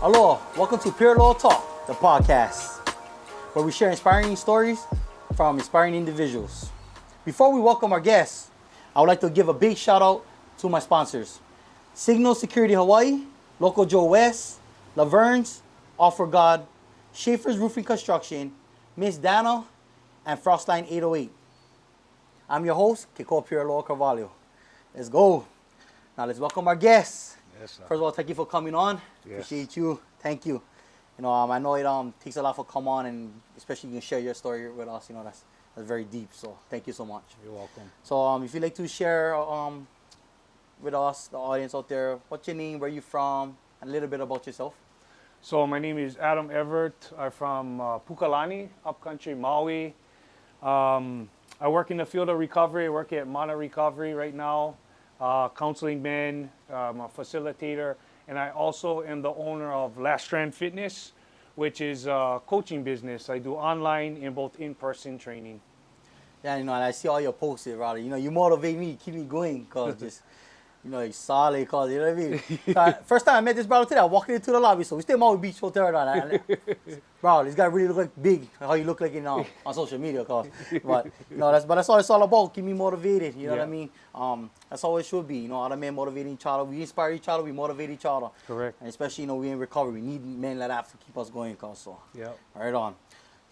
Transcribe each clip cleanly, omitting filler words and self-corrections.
Aloha, welcome to Pure Aloha Talk, the podcast, where we share inspiring stories from inspiring individuals. Before we welcome our guests, I would like to give a big shout out to my sponsors. Signal Security Hawaii, Local Joe West, Laverne's, All for God, Schaefer's Roofing Construction, Miss Dana, and Frostline 808. I'm your host, Kiko Pure Aloha Carvalho. Let's go. Now let's welcome our guests. Yes, sir. First of all, thank you for coming on. Yes. Appreciate you. Thank you. I know it takes a lot for come on, and especially you can share your story with us. That's very deep. So thank you so much. You're welcome. So if you'd like to share with us, the audience out there, what's your name, where you from, and a little bit about yourself. So my name is Adam Everett. I'm from Pukalani, upcountry Maui. I work in the field of recovery. I work at Mana Recovery right now, counseling men. I'm a facilitator, and I also am the owner of Strand Fitness, which is a coaching business. I do online and both in-person training. Yeah, and I see all your posts, brother. You motivate me, keep me going, cause just. You're solid, cause you know what I mean. So first time I met this brother today, I walked into the lobby. So we stay in Maui Beach Hotel, bro. This guy really look like big, how you look like on social media, cause. But that's all it's all about. Keep me motivated. You know what I mean. That's all it should be. Other men motivating each other. We inspire each other. We motivate each other. Correct. And especially we in recovery. We need men like that to keep us going, cause. So. Yeah. Right on.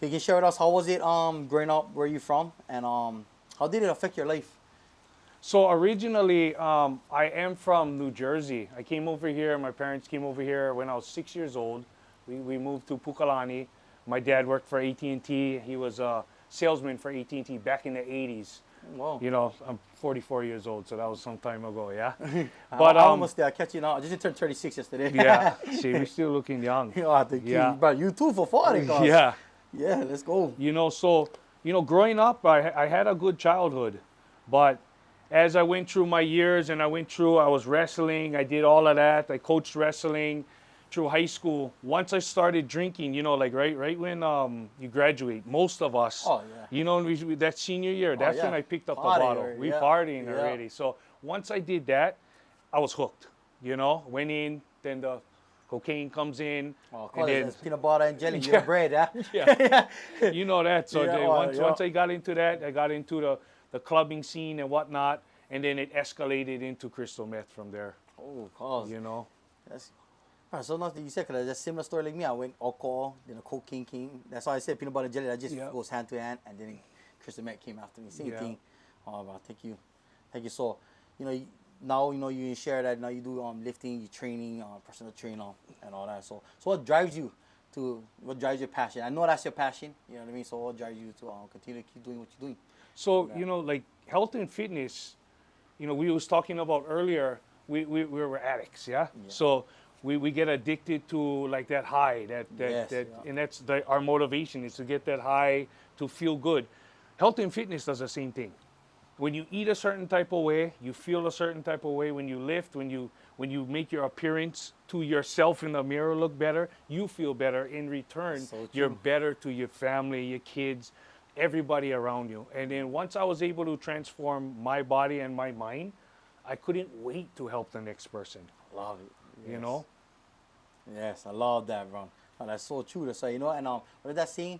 So you can share with us how was it growing up, where you from, and how did it affect your life? So originally, I am from New Jersey. I came over here. My parents came over here when I was 6 years old. We moved to Pukalani. My dad worked for AT&T. He was a salesman for AT&T back in the 80s. Wow. I'm 44 years old, so that was some time ago, yeah? But I almost there. I catch you now. I just turned 36 yesterday. Yeah. See, we're still looking young. But you too for 40, guys. Yeah. Yeah, let's go. Growing up, I had a good childhood, but as I went through my years and I was wrestling, I did all of that. I coached wrestling through high school. Once I started drinking, right when you graduate, most of us, that senior year, that's when I picked up the bottle. We partying already. So once I did that, I was hooked, went in, then the cocaine comes in. Oh, and then it's peanut butter and jelly, your bread, huh? Yeah. You know that. So once I got into that, I got into the clubbing scene and whatnot, and then it escalated into crystal meth from there. Oh, cause. That's so nothing you said, because that's a similar story like me. I went alcohol, then a cocaine came. That's why I said peanut butter and jelly. That just goes hand to hand, and then crystal meth came after me. Same thing. Oh, bro, thank you. So, now you share that now you do lifting, you training, personal trainer, and all that. So what drives you your passion? I know that's your passion. You know what I mean. So what drives you to continue to keep doing what you're doing? So, like health and fitness, we was talking about earlier, we were addicts, yeah? So we get addicted to like that high, and that's our motivation is to get that high, to feel good. Health and fitness does the same thing. When you eat a certain type of way, you feel a certain type of way. When you lift, when you make your appearance to yourself in the mirror look better, you feel better. In return, you're better to your family, your kids, everybody around you. And then once I was able to transform my body and my mind, I couldn't wait to help the next person. Love it. Yes, I love that, bro. Oh, that's so true. That's and what is that saying?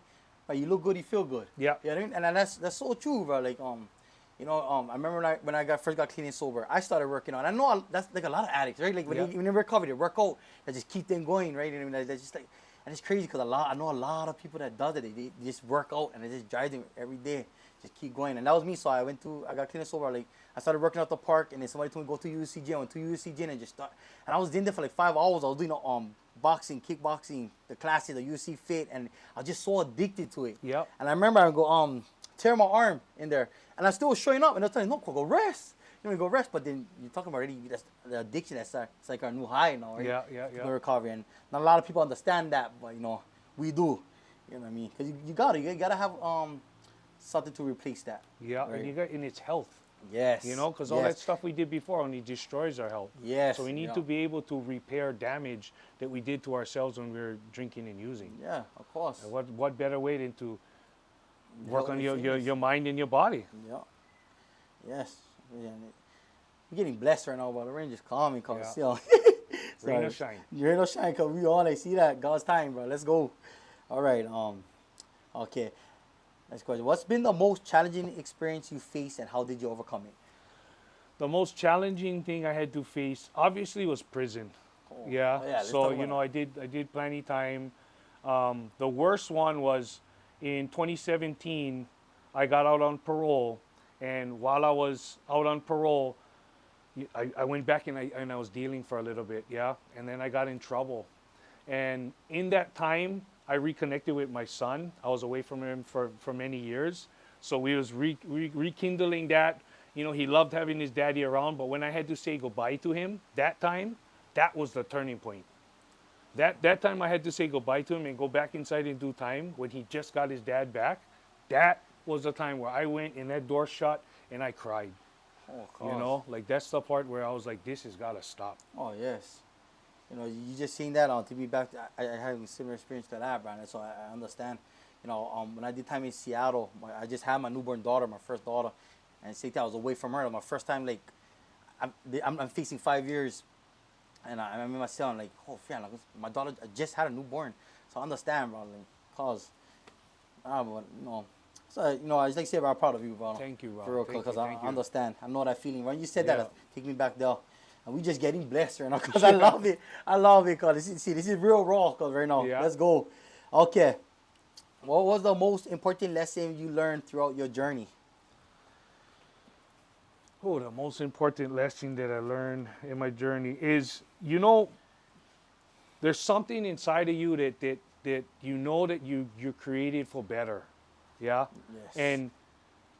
You look good, you feel good. Yeah. You know what I mean? And that's so true, bro. Like I remember when I first got clean and sober, I started working on. I know that's like a lot of addicts, right? Like when they recover, they work out, they just keep them going, right? And they're just like. And it's crazy because I know a lot of people that does it. They just work out and they just drive them every day, just keep going. And that was me. So I got clean and sober. Like I started working at the park, and then somebody told me go to USC gym. I went to USC gym and just start. And I was in there for like 5 hours. I was doing boxing, kickboxing, the classes, the USC Fit, and I was just so addicted to it. Yeah. And I remember I go tear my arm in there, and I still was showing up, and they're telling me, no, go rest. Go rest, but then you're talking about already that's the addiction. It's like our new high now, right? Yeah. The recovery, and not a lot of people understand that, but we do. You know what I mean? Because you gotta have something to replace that. Yeah, right? and it's health. Yes. Because all that stuff we did before only destroys our health. Yes. So we need to be able to repair damage that we did to ourselves when we were drinking and using. Yeah, of course. And what better way than to work on your mind and your body? Yeah. Yes. Yeah. We're getting blessed right now, but the rain just calming, cause Rain or shine. Rain or shine, cause we on. I see that God's time, bro. Let's go. All right. Okay. Next question. What's been the most challenging experience you faced, and how did you overcome it? The most challenging thing I had to face, obviously, was prison. Yeah. Oh, yeah. Let's So talk about I did plenty time. The worst one was in 2017. I got out on parole, and while I was out on parole, I went back and I was dealing for a little bit. Yeah. And then I got in trouble. And in that time, I reconnected with my son. I was away from him for many years. So we was rekindling that. He loved having his daddy around, but when I had to say goodbye to him, that time, that was the turning point. That time I had to say goodbye to him and go back inside in due time when he just got his dad back. That was the time where I went and that door shut and I cried. Oh, gosh. Like that's the part where I was like, this has got to stop. Oh, yes. You just seen that on TV back. I had a similar experience to that, Brandon. So I understand. When I did time in Seattle, I just had my newborn daughter, my first daughter, and same thing, I was away from her. My first time, like, I'm facing 5 years, and I remember myself, like, oh, man, like, my daughter just had a newborn. So I understand, bro, like, cause, but, So, I just like to say, I'm proud of you, bro. Thank you, bro. For real, because I understand. I know that feeling. When you said that, take me back there. And we just getting blessed right now, because I love it. I love it, because this is real raw, cause right now. Yeah. Let's go. Okay. What was the most important lesson you learned throughout your journey? Oh, the most important lesson that I learned in my journey is, there's something inside of you that that you're created for better. Yeah. Yes. And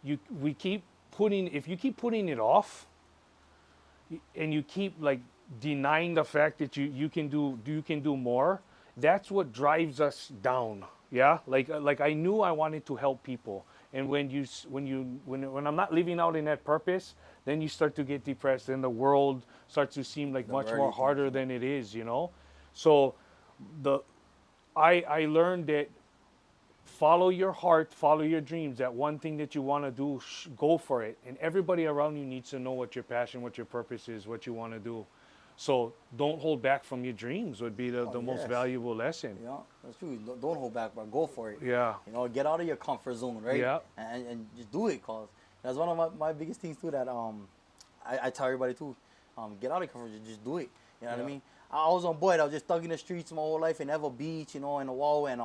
if you keep putting it off, and you keep like denying the fact that you can do more, that's what drives us down. Yeah. Like I knew I wanted to help people. And when I'm not living out in that purpose, then you start to get depressed, and the world starts to seem like much more harder than it is, So I learned that follow your heart, follow your dreams. That one thing that you want to do, go for it. And everybody around you needs to know what your passion, what your purpose is, what you want to do. So don't hold back from your dreams would be the most valuable lesson. Yeah, that's true. Don't hold back, but go for it. Yeah. Get out of your comfort zone, right? Yeah. And just do it, cause that's one of my biggest things too. That I tell everybody too, get out of your comfort zone, just do it. You know what I mean? I was on board. I was just stuck in the streets my whole life in Ever Beach, in the wall. And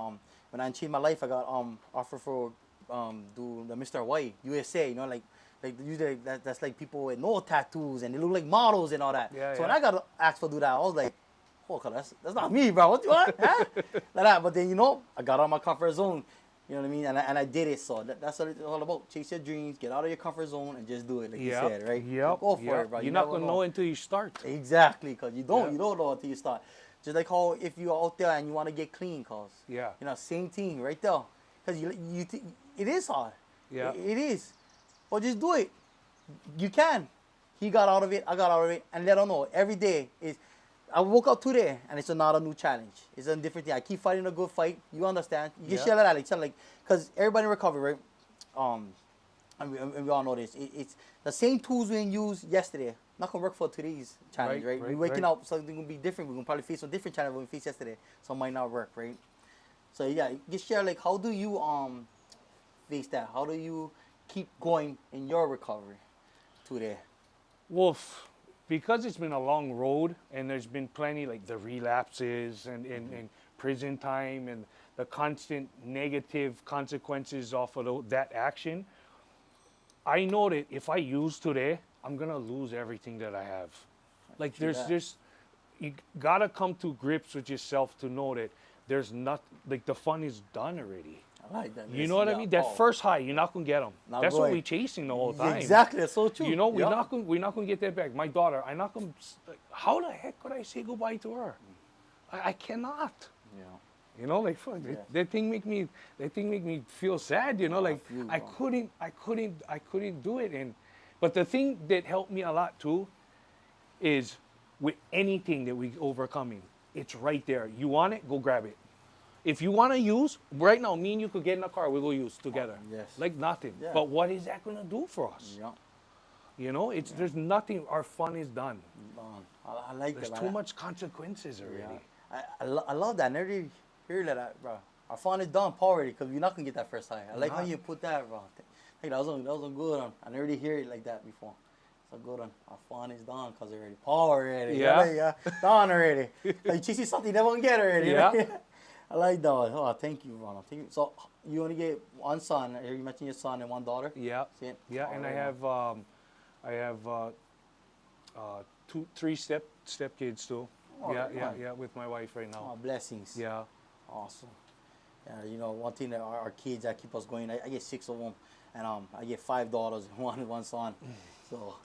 when I changed my life, I got offered for do the Mr. Hawaii USA. Usually that's like people with no tattoos and they look like models and all that. So when I got asked for do that, I was like, oh, that's not me, bro. What you want? Huh? Like that. But then I got out of my comfort zone. You know what I mean? And I did it. So that's what it's all about. Chase your dreams, get out of your comfort zone, and just do it, like you said, right? Yep. Go for it, bro. You're not gonna know until you start. Exactly, cause you don't know until you start. Just like how if you're out there and you want to get clean, cause same thing right there. Cause it is hard. Yeah. It is. But just do it. You can. He got out of it. I got out of it, and let her know every day is. I woke up today, and it's another new challenge. It's a different thing. I keep fighting a good fight. You understand? You can share that, because everybody in recovery, right? And we all know this. It's the same tools we used yesterday. Not gonna work for today's challenge, right? We're waking up, something gonna be different. We're gonna probably face some different challenge than we faced yesterday. Some might not work, right? So just share how do you face that? How do you keep going in your recovery today? Well, because it's been a long road and there's been plenty like the relapses and prison time and the constant negative consequences off of that action, I know that if I use today, I'm going to lose everything that I have. Like you got to come to grips with yourself to know that there's not, like the fun is done already. I like that. You know what I mean? That first high, you're not gonna get them. That's what we're chasing the whole time. Exactly, that's so true. We're not gonna get that back. My daughter, I'm not gonna. How the heck could I say goodbye to her? I cannot. Yeah. Fuck. That thing make me feel sad. I couldn't do it. But the thing that helped me a lot too, is with anything that we overcoming, it's right there. You want it, go grab it. If you want to use, right now, me and you could get in a car, we'll go use together. Yes. Like nothing. Yeah. But what is that going to do for us? Yeah. You know, there's nothing. Our fun is done. I like There's that. too much consequences already. I love that. I never really hear that, bro. Our fun is done already because you're not gonna get that first high. I like how you put that, bro. Hey, that was a good one. I never really hear it like that before. It's a good one. Our fun is done because already Paul already. Yeah. Done already. Like chasing something you never gonna get already. Yeah. Right? I like that one. Oh, thank you, Ronald. Thank you. So you only get one son. You mentioned your son and one daughter. Yeah. See it? Yeah. And I have three step kids too. Oh, Yeah. right Yeah. on. Yeah. With my wife right now. Oh, blessings. Yeah. Awesome. One thing that our kids that keep us going, I get 6 of them, and I get 5 daughters and one son.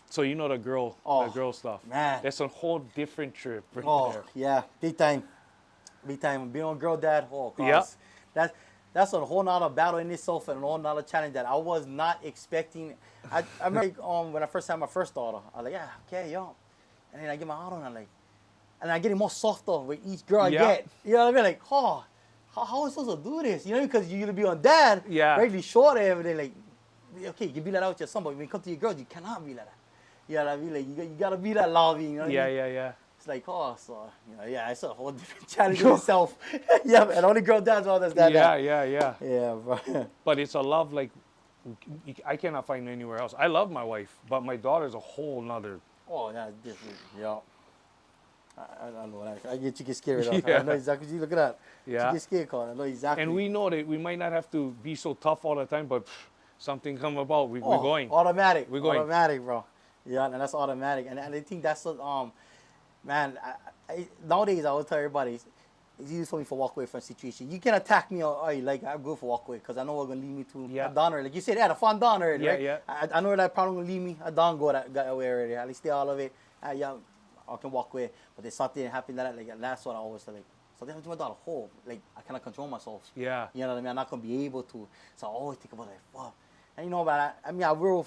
So you know the girl stuff. Man. That's a whole different trip right there. Yeah, big time. Being a girl dad, Yeah. that's a whole nother battle in itself and a whole nother challenge that I was not expecting. I remember when I first had my first daughter, I was like, yeah, okay, yo. And then I get my auto and I'm like, and I get it more softer with each girl I get. You know what I mean? Like, how am I supposed to do this? You know, because you're gonna be on dad, really short and everything. Like, okay, you can be like that with your son, but when you come to your girls, you cannot be like that. You know what I mean? Like, you gotta be that loving. You know what I mean? Yeah. It's like, it's a whole different challenge in itself. Yeah, and only girl dads all that's that. Yeah. Yeah, bro. But it's a love like I cannot find anywhere else. I love my wife, but my daughter's a whole nother. Oh, yeah, different. Yeah. I know that. I get scared. Yeah. I know exactly. Look at that. Yeah. You get scared, Colin. I know exactly. And we know that we might not have to be so tough all the time, but something come about, we're going. Automatic. We're going. Automatic, bro. Yeah, and that's automatic. And I think that's man. Nowadays, I will tell everybody, it's easy for me to walk away from a situation. You can attack me or like I'm good for walk away because I know what's gonna lead me to a donor. Like you said, the fun donor already, right? Yeah. I know that probably gonna lead me a don go that got away already. At least all of it. I can walk away. But there's something happened that that's what I always say. Like something happened to my daughter. Like I cannot control myself. Yeah. You know what I mean? I'm not gonna be able to. So I always think about like fuck. And but I'm real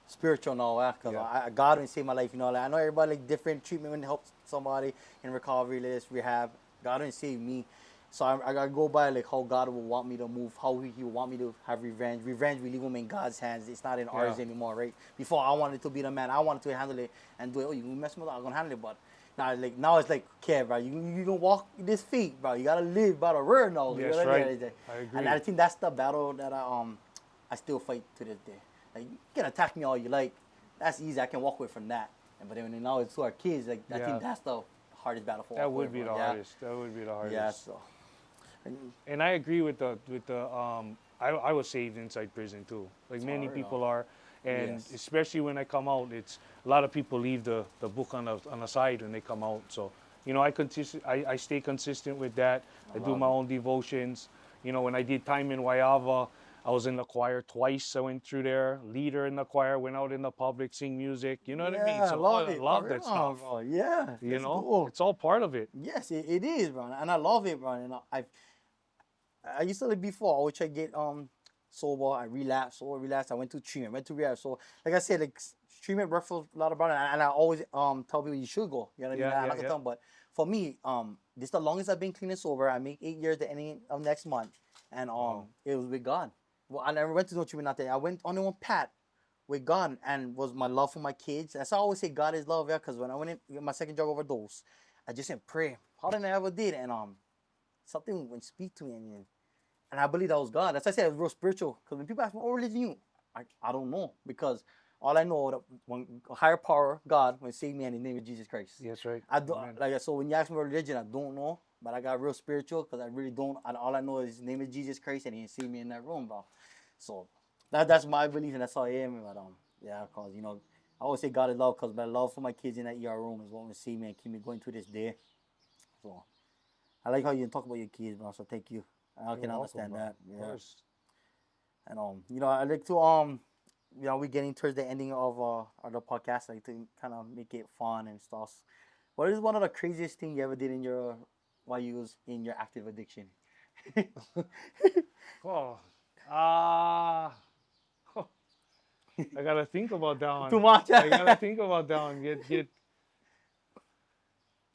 spiritual now, because God didn't save my life. Like, I know everybody like different treatment when it helps somebody in recovery, rehab. God didn't save me, so I gotta go by like how God will want me to move, how He will want me to have revenge. Revenge, we leave them in God's hands. It's not in ours anymore, right? Before I wanted to be the man, I wanted to handle it and do it. Oh, you mess with me, I'm gonna handle it, but now it's like, okay, bro, you can walk this feet, bro. You gotta live by the word now. That's right. I agree. And I think that's the battle that I still fight to this day. Like, you can attack me all you like. That's easy. I can walk away from that. But then when now it's to our kids, like I think that's the hardest battle for. That would be the hardest. That would be the hardest. Yeah. So. And I agree with the I was saved inside prison too. Like many people are, and especially when I come out, it's a lot of people leave the book on the side when they come out. So I stay consistent with that. I do my own devotions. When I did time in Waiava, I was in the choir twice. I went through there, leader in the choir, went out in the public, sing music. You know what I mean? So I love that stuff. Bro. Yeah. Cool. It's all part of it. Yes, it is, bro. And I love it, bro. And I used to live before. I always try to get sober. I relapsed. I went to treatment. Went to rehab. So like I said, like treatment worked for a lot of brothers. And I always tell people you should go. You know what I mean? Tell them, but for me, this is the longest I've been clean and sober. I make 8 years the ending of next month, and it was with God. Well, I never went to no treatment out there. I went on one pat with God, and was my love for my kids. That's why I always say God is love, because when I went in my second drug overdose, I just said pray harder than I ever did, and something would speak to me, and I believe that was God. That's why I said it was real spiritual. Because when people ask me, "What religion you?" I don't know, because all I know that when higher power, God, when saved me, and His name is Jesus Christ. That's right. I don't so when you ask me what religion, I don't know, but I got real spiritual because I really don't. All I know is His name is Jesus Christ, and He saved me in that room, bro. So that's my belief, and that's how I am. But because I always say God is love, because my love for my kids in that ER room is what will see me and keep me going to this day. So I like how you talk about your kids, bro. So thank you. I can understand that. Yeah. Of course. And I like to we're getting towards the ending of the podcast. I like to kind of make it fun and stuff. What is one of the craziest things you ever did while you was in your active addiction? I gotta think about that one. Too much. I gotta think about that one.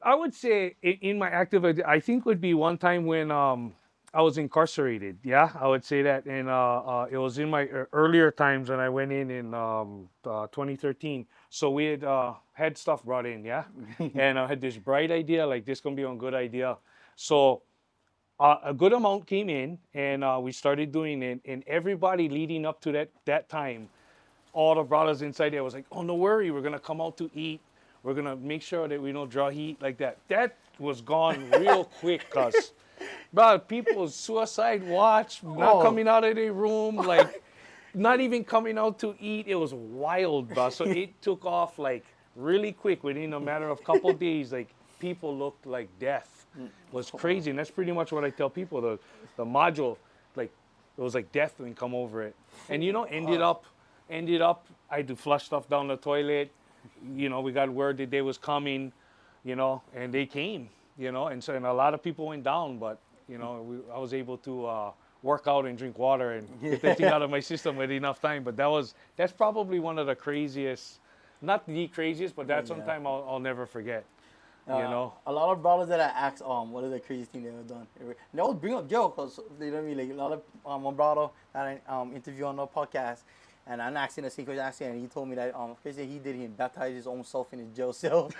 I would say in my active, I think would be one time when I I was incarcerated. Yeah, I would say that, and it was in my earlier times when I went in 2013. So we had stuff brought in, yeah, and I had this bright idea, like this gonna be a good idea. So a good amount came in, and we started doing it, and everybody leading up to that time, all the brothers inside there was like, "Oh, no worry, we're gonna come out to eat. We're gonna make sure that we don't draw heat like that." That was gone real quick, cause bro, people's suicide watch, not Oh. coming out of their room, like not even coming out to eat. It was wild, bro. So it took off like really quick within a matter of couple days. Like people looked like death. It was crazy, and that's pretty much what I tell people. The module, like it was like death when come over it, and ended up I had to flush stuff down the toilet. You know, we got word that they was coming, you know, and they came, you know, and so and a lot of people went down, but you know, I was able to work out and drink water and get that thing out of my system with enough time. But that's probably one of the craziest, not the craziest, but that's sometime I'll never forget. You know, a lot of brothers that I asked, what is the craziest thing they ever done? And they always bring up Joe, because they know me. Like a lot of one brother that I interview on the podcast, and I'm asking the same question, and he told me that crazy he did, he baptized his own self in his jail cell.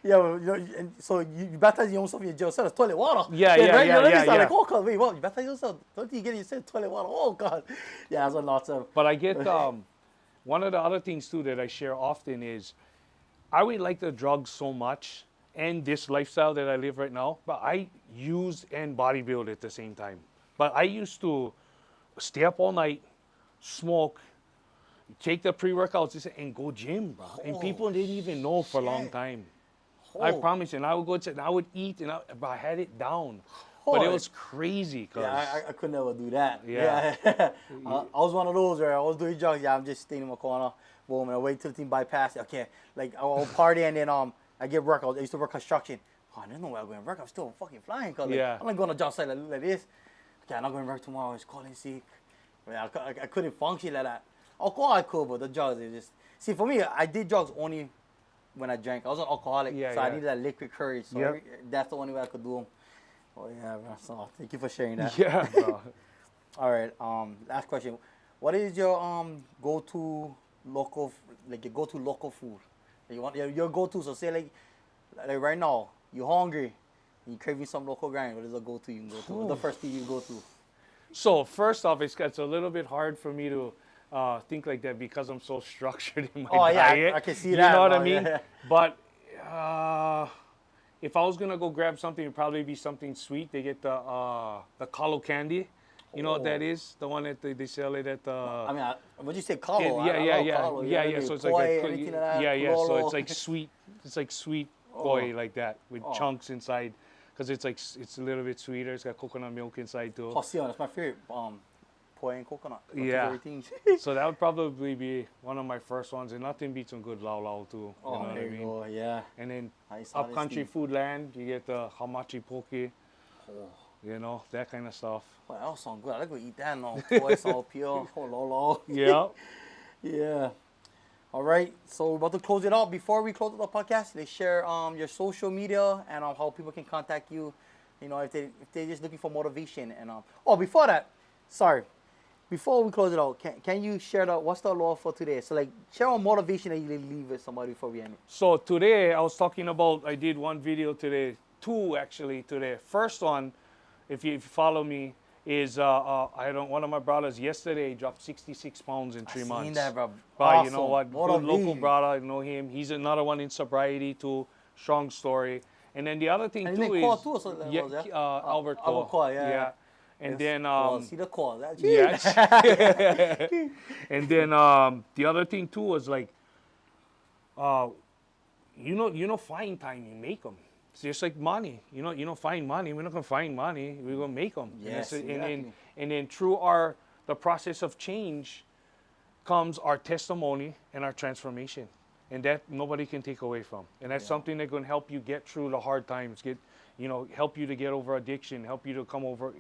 Yeah, well, you know, and so you baptize your own self in your jail cell. It's toilet water. Yeah. Like, oh God, wait, what? You baptize yourself? Don't you get yourself toilet water? Oh God. Yeah, that's a lot of. But I get one of the other things too that I share often is I would like the drugs so much and this lifestyle that I live right now, but I use and bodybuild at the same time. But I used to stay up all night, smoke, take the pre-workouts, and go gym, bro. And people didn't even know for a long time. I promise you. And I would go and I would eat, and I had it down. But it was crazy. Yeah, I could never do that. Yeah. I was one of those where I was doing drugs. Yeah, I'm just staying in my corner. Boom, and I wait till the team bypass. Okay, like I'll party, and then I get work. I used to work construction. Oh, there's no way I'm going to work. I'm still fucking flying. Cause I'm not going to job site like this. Okay, I'm not going to work tomorrow. I was calling sick. I couldn't function like that. Alcohol I could, but the drugs, it just... See, for me, I did drugs only when I drank. I was an alcoholic, so I needed that liquid courage. So that's the only way I could do them. Oh, yeah, bro. So thank you for sharing that. Yeah, bro. All right, last question. What is your go-to local, like your go-to local food? You want your go-to, so say like right now, you're hungry, and you're craving some local grind. What is the go-to you can go to? What's the first thing you go to? So first off, it's a little bit hard for me to think like that because I'm so structured in my diet. I can see that. You know what I mean? Yeah. But if I was gonna go grab something, it'd probably be something sweet. They get the kalo candy. You know what that is? The one that they sell it at the. I mean, when you say kalo, yeah. So it's koi, like Lolo. So it's like sweet. It's like sweet koi like that with chunks inside, because it's a little bit sweeter. It's got coconut milk inside too. Hossion, that's my favorite. Koi and coconut. Yeah. So that would probably be one of my first ones, and nothing beats some good lau lau too. You know what I mean? Go, yeah. And then upcountry food land, you get the hamachi poke. You know, that kind of stuff. Well, that sounds good. I like to eat that now. Koi, salt, peel, lolo. Yeah. Yeah. All right. So we're about to close it out. Before we close the podcast, they share your social media and how people can contact you. You know, if they're just looking for motivation. And before that, before we close it out, can you share what's the law for today? So like share a motivation that you leave with somebody before we end it. So today I was talking about, I did one video today, two actually today. First one, if you follow me, is one of my brothers yesterday dropped 66 pounds in 3 months. I've seen that, bro. But awesome. You know what? Good local brother, I know him. He's another one in sobriety too. Strong story. And then the other thing too is Albert Cole. Yeah. And then see the call. Yes. And then the other thing too was like, find time, you make them. It's just like money, find money. We're not gonna find money. We're gonna make them. Yes, and then through the process of change comes our testimony and our transformation, and that nobody can take away from. And that's something that's gonna help you get through the hard times. Help you to get over addiction. Help you to come over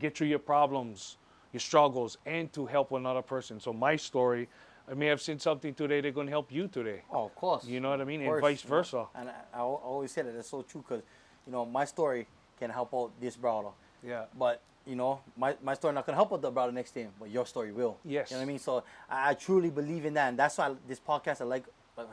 get through your problems, your struggles, and to help another person. So my story. I may have seen something today that's going to help you today. Oh, of course. You know what I mean? And vice versa. And I always say that it's so true because, my story can help out this brother. Yeah. But you know, my story not gonna help the brother next to him, but your story will. Yes. You know what I mean? So I truly believe in that, and that's why this podcast I like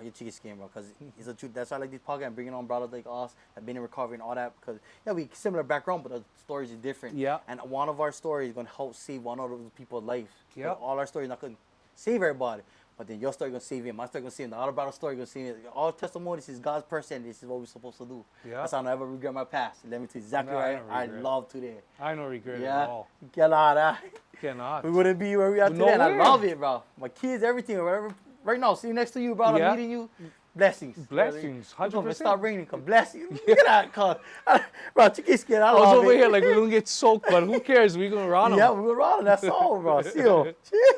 your chicken skin, bro, because it's the truth. That's why I like this podcast and bringing on brothers like us that been in recovery and all that, because yeah, we similar background, but the stories is different. Yeah. And one of our stories is gonna help save one of those people's life. Yeah. All our stories not gonna save everybody. But then your story gonna save him. My story gonna save him. The other brother's story gonna save him. All testimonies is God's person. This is what we're supposed to do. Yeah. That's how I never regret my past. Let me tell you exactly No, right. I regret. love today. I don't regret it Yeah. at all. Get out of Cannot. We wouldn't be where we are today. And I Nowhere. love it, bro. My kids, everything, whatever. Right now, sitting next to you, bro. Yeah. I'm meeting you. Blessings. Blessings. It's gonna 100%. stop raining. Come bless you. Look at that, cuz. Bro, chicken skin. I I was love over it. here like we're gonna get soaked, but who cares? We're gonna run them. Yeah, we were running. That's all, bro. Seal.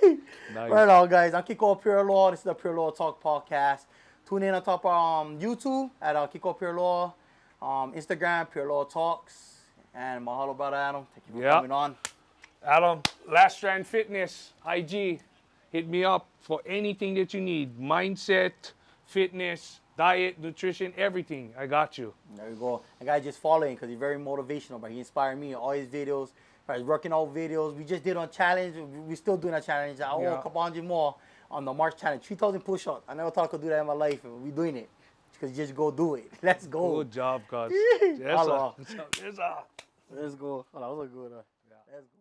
Gee. Nice. Right on, guys. I'm Kiko Pure Law. This is the Pure Law Talk podcast. Tune in on top of YouTube at Kiko Pure Law, Instagram Pure Law Talks, and mahalo, brother Adam. Thank you for Yeah. coming on. Adam, Last Strand Fitness, IG. Hit me up for anything that you need. Mindset, fitness, diet, nutrition, everything. I got you. There you go. The guy just following because he's very motivational, but he inspired me. All his videos, his working out videos. We just did on challenge. We still doing a challenge. I want a couple hundred more on the March challenge. 3,000 push-ups. I never thought I could do that in my life. We're doing it. Because you just go do it. Let's go. Good job, guys. Aloha. Yes, sir. Let's go. Oh, that was a good one. Yeah. Let's go.